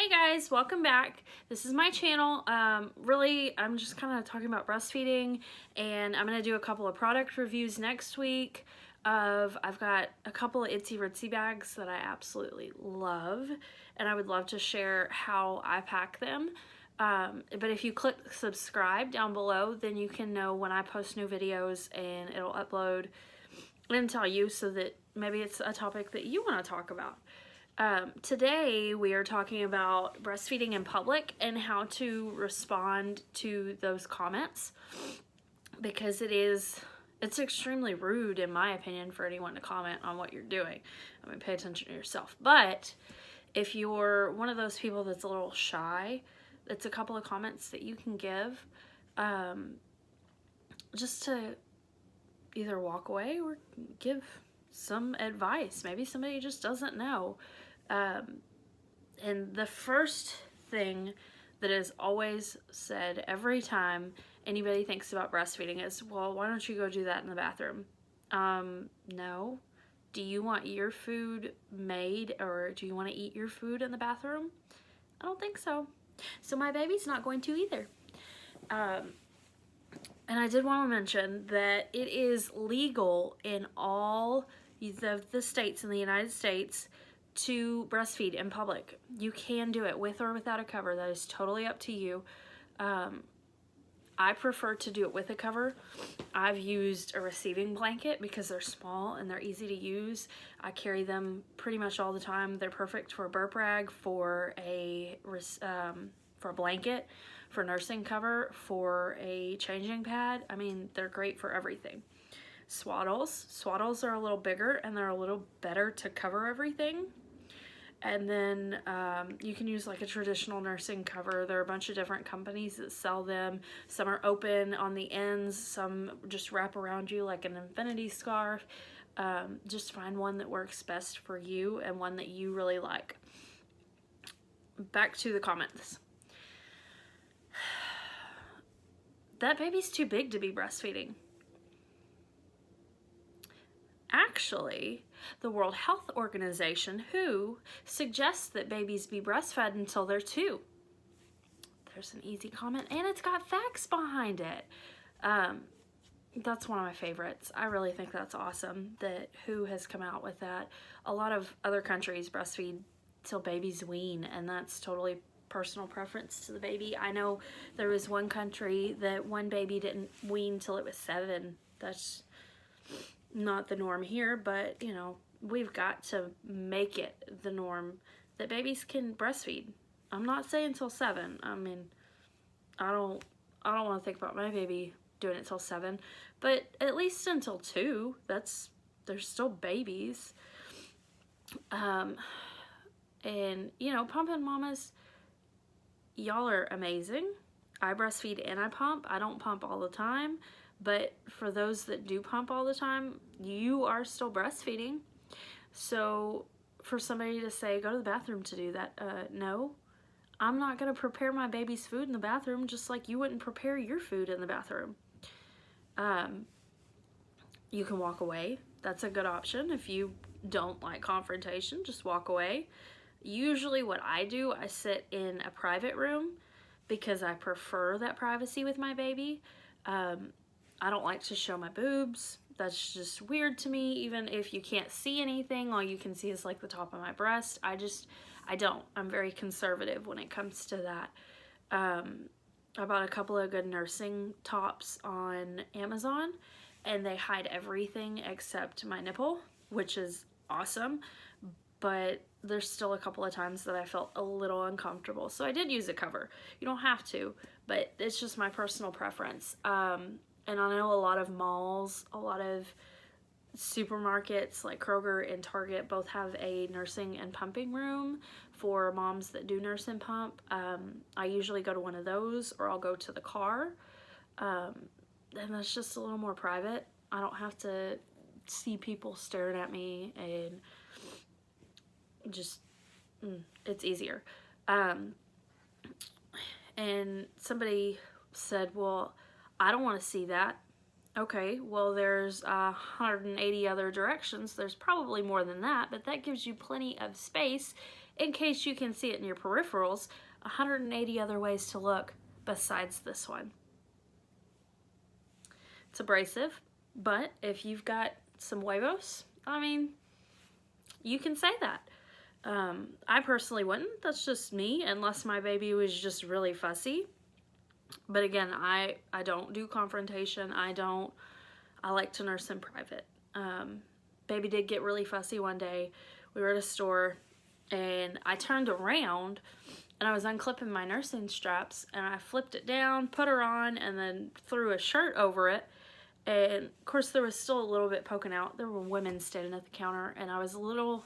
Hey guys, welcome back. This is my channel. Really, I'm just kind of talking about breastfeeding, and I'm going to do a couple of product reviews next week. I've got a couple of itsy ritzy bags that I absolutely love, and I would love to share how I pack them. But if you click subscribe down below, then you can know when I post new videos, and it'll upload and tell you so that maybe it's a topic that you want to talk about. Today we are talking about breastfeeding in public and how to respond to those comments, because it's extremely rude, in my opinion, for anyone to comment on what you're doing. I mean, pay attention to yourself. But if you're one of those people that's a little shy, it's a couple of comments that you can give, just to either walk away or give some advice. Maybe somebody just doesn't know. And the first thing that is always said every time anybody thinks about breastfeeding is, well, why don't you go do that in the bathroom? No. Do you want your food made, or do you want to eat your food in the bathroom? I don't think so. So my baby's not going to either. And I did want to mention that it is legal in all the states in the United States to breastfeed in public. You can do it with or without a cover. That is totally up to you. I prefer to do it with a cover. I've used a receiving blanket because they're small and they're easy to use. I carry them pretty much all the time. They're perfect for a burp rag, for a blanket, for nursing cover, for a changing pad. I mean, they're great for everything. Swaddles are a little bigger and they're a little better to cover everything. And then you can use like a traditional nursing cover. There are a bunch of different companies that sell them. Some are open on the ends, some just wrap around you like an infinity scarf. Just find one that works best for you and one that you really like. Back to the comments. That baby's too big to be breastfeeding. Actually, the World Health Organization, WHO, suggests that babies be breastfed until they're 2. There's an easy comment, and it's got facts behind it. That's one of my favorites. I really think that's awesome that WHO has come out with that. A lot of other countries breastfeed till babies wean, and that's totally personal preference to the baby. I know there was one country that one baby didn't wean till it was 7. That's not the norm here, but you know, we've got to make it the norm that babies can breastfeed. I'm not saying till 7. I mean, I don't want to think about my baby doing it till 7, but at least until 2. They're still babies. And you know, pumping mamas, y'all are amazing. I breastfeed and I pump. I don't pump all the time, but for those that do pump all the time, you are still breastfeeding. So for somebody to say, go to the bathroom to do that, no. I'm not going to prepare my baby's food in the bathroom, just like you wouldn't prepare your food in the bathroom. You can walk away. That's a good option. If you don't like confrontation, just walk away. Usually what I do, I sit in a private room because I prefer that privacy with my baby. I don't like to show my boobs. That's just weird to me. Even if you can't see anything, all you can see is like the top of my breast. I don't. I'm very conservative when it comes to that. I bought a couple of good nursing tops on Amazon, and they hide everything except my nipple, which is awesome. But there's still a couple of times that I felt a little uncomfortable. So I did use a cover. You don't have to, but it's just my personal preference. And I know a lot of malls, a lot of supermarkets like Kroger and Target both have a nursing and pumping room for moms that do nurse and pump. I usually go to one of those, or I'll go to the car. And that's just a little more private. I don't have to see people staring at me, and just, it's easier. And somebody said, well, I don't want to see that. Okay, well, there's 180 other directions. There's probably more than that, but that gives you plenty of space in case you can see it in your peripherals, 180 other ways to look besides this one. It's abrasive, but if you've got some huevos, I mean, you can say that. I personally wouldn't. That's just me, unless my baby was just really fussy. But again, I don't do confrontation. I like to nurse in private. Baby did get really fussy one day. We were at a store, and I turned around, and I was unclipping my nursing straps, and I flipped it down, put her on, and then threw a shirt over it. And of course, there was still a little bit poking out. There were women standing at the counter, and I was a little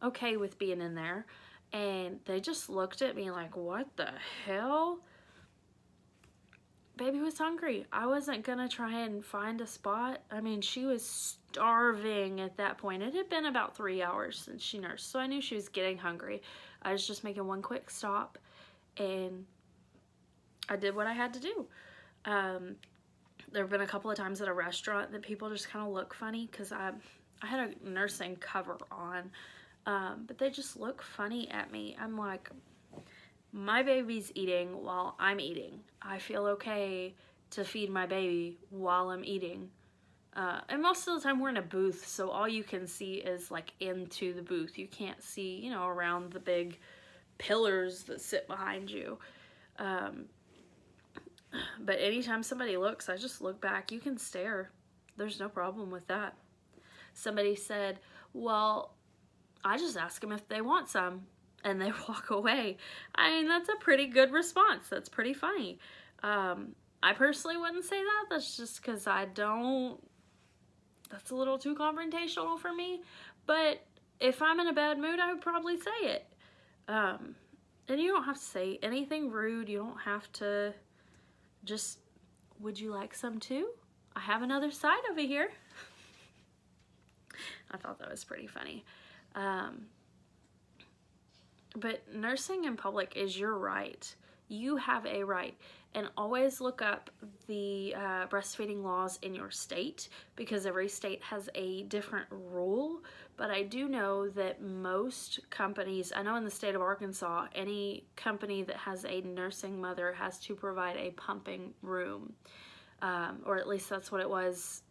okay with being in there. And they just looked at me like, what the hell? Baby was hungry. I wasn't gonna try and find a spot. I mean, she was starving at that point. It had been about 3 hours since she nursed, so I knew she was getting hungry. I was just making one quick stop, and I did what I had to do. There have been a couple of times at a restaurant that people just kind of look funny because I had a nursing cover on, but they just look funny at me. I'm like, my baby's eating while I'm eating. I feel okay to feed my baby while I'm eating. And most of the time we're in a booth, so all you can see is like into the booth. You can't see, you know, around the big pillars that sit behind you. But anytime somebody looks, I just look back. You can stare. There's no problem with that. Somebody said, well, I just ask them if they want some, and they walk away. I mean, that's a pretty good response. That's pretty funny. I personally wouldn't say that. That's just because I don't, that's a little too confrontational for me. But if I'm in a bad mood, I would probably say it. And you don't have to say anything rude. You don't have to just, would you like some too? I have another side over here. I thought that was pretty funny. But nursing in public is your right. You have a right. And always look up the breastfeeding laws in your state, because every state has a different rule. But I do know that most companies, I know in the state of Arkansas, any company that has a nursing mother has to provide a pumping room. Or at least that's what it was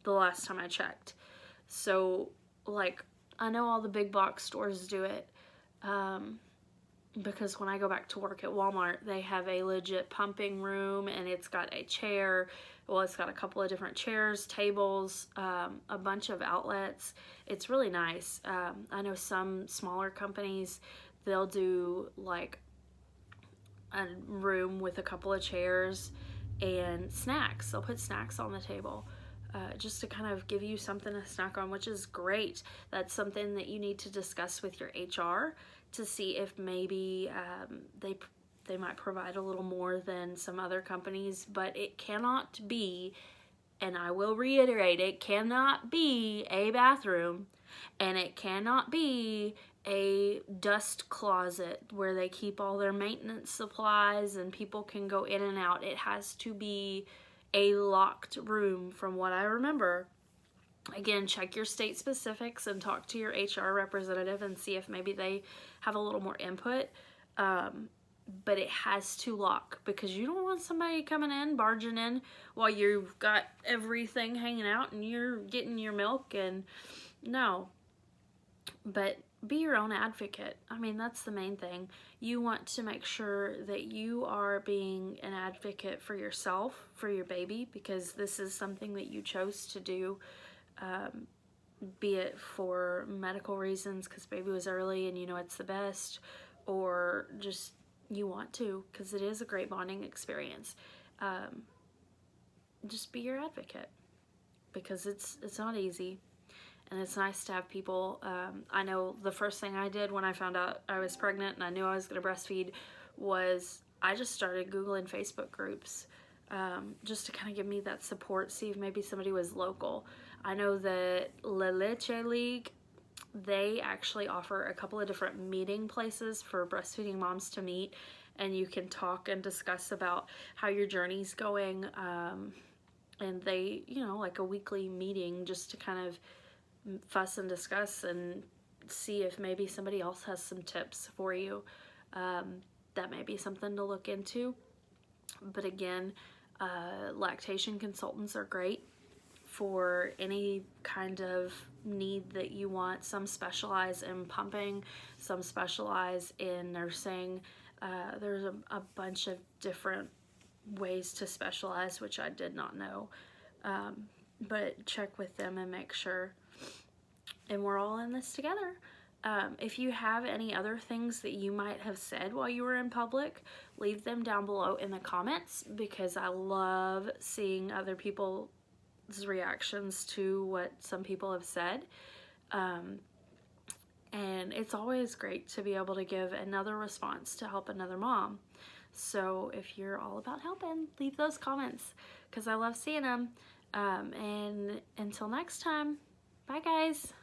the last time I checked. So, like, I know all the big box stores do it. Because when I go back to work at Walmart, they have a legit pumping room, and it's got a chair. Well, it's got a couple of different chairs, tables, a bunch of outlets. It's really nice. I know some smaller companies, they'll do like a room with a couple of chairs and snacks. They'll put snacks on the table. Just to kind of give you something to snack on, which is great. That's something that you need to discuss with your HR to see if maybe they might provide a little more than some other companies, but it cannot be, and I will reiterate, it cannot be a bathroom, and it cannot be a dust closet where they keep all their maintenance supplies and people can go in and out. It has to be a locked room from what I remember. Again, check your state specifics and talk to your HR representative and see if maybe they have a little more input. But it has to lock, because you don't want somebody coming in, barging in while you've got everything hanging out and you're getting your milk, and no. But be your own advocate. I mean, that's the main thing. You want to make sure that you are being an advocate for yourself, for your baby, because this is something that you chose to do, be it for medical reasons because baby was early and you know it's the best, or just you want to because it is a great bonding experience. Just be your advocate, because it's not easy. And it's nice to have people. I know the first thing I did when I found out I was pregnant and I knew I was going to breastfeed was I just started Googling Facebook groups, just to kind of give me that support, see if maybe somebody was local. I know that La Leche League, they actually offer a couple of different meeting places for breastfeeding moms to meet, and you can talk and discuss about how your journey's going. And they, you know, like a weekly meeting just to kind of fuss and discuss and see if maybe somebody else has some tips for you. That may be something to look into. But again, lactation consultants are great for any kind of need that you want. Some specialize in pumping, some specialize in nursing. There's a bunch of different ways to specialize, which I did not know. But check with them and make sure. And we're all in this together. If you have any other things that you might have said while you were in public, leave them down below in the comments, because I love seeing other people's reactions to what some people have said. And it's always great to be able to give another response to help another mom. So if you're all about helping, leave those comments, because I love seeing them. And until next time, bye guys.